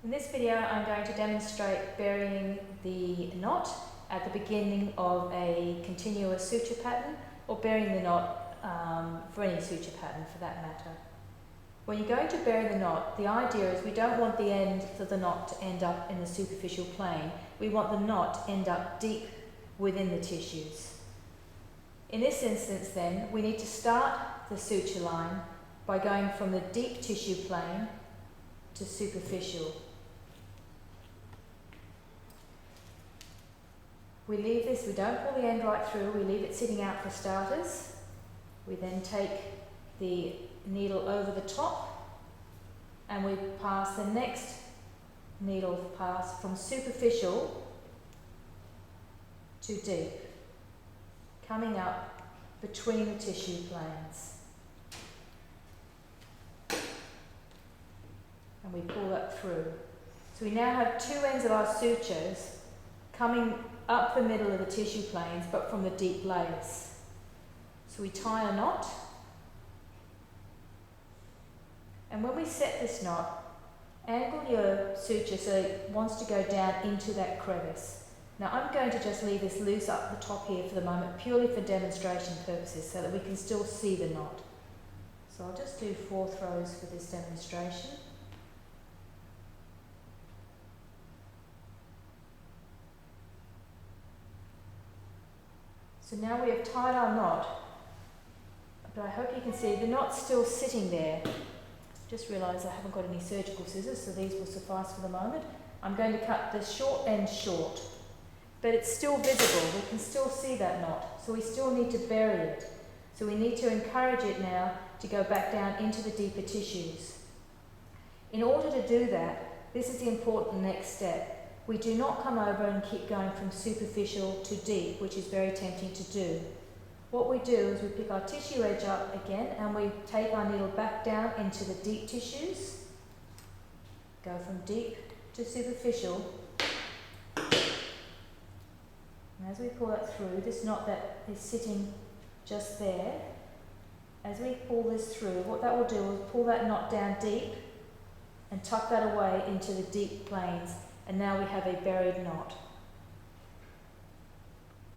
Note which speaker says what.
Speaker 1: In this video I'm going to demonstrate burying the knot at the beginning of a continuous suture pattern, or burying the knot for any suture pattern for that matter. When you're going to bury the knot, the idea is we don't want the end of the knot to end up in the superficial plane. We want the knot to end up deep within the tissues. In this instance then, we need to start the suture line by going from the deep tissue plane to superficial. We leave this, we don't pull the end right through, we leave it sitting out for starters. We then take the needle over the top and we pass the next needle pass from superficial to deep, coming up between the tissue planes. And we pull that through. So we now have two ends of our sutures coming up the middle of the tissue planes, but from the deep layers. So we tie a knot, and when we set this knot, angle your suture so it wants to go down into that crevice. Now I'm going to just leave this loose up the top here for the moment, purely for demonstration purposes, so that we can still see the knot. So I'll just do 4 throws for this demonstration. So now we have tied our knot, but I hope you can see the knot's still sitting there. Just realised I haven't got any surgical scissors, so these will suffice for the moment. I'm going to cut the short end short, but it's still visible. We can still see that knot, so we still need to bury it. So we need to encourage it now to go back down into the deeper tissues. In order to do that, this is the important next step. We do not come over and keep going from superficial to deep, which is very tempting to do. What we do is we pick our tissue edge up again and we take our needle back down into the deep tissues, go from deep to superficial, and as we pull that through, this knot that is sitting just there, as we pull this through, what that will do is pull that knot down deep and tuck that away into the deep planes. And now we have a buried knot.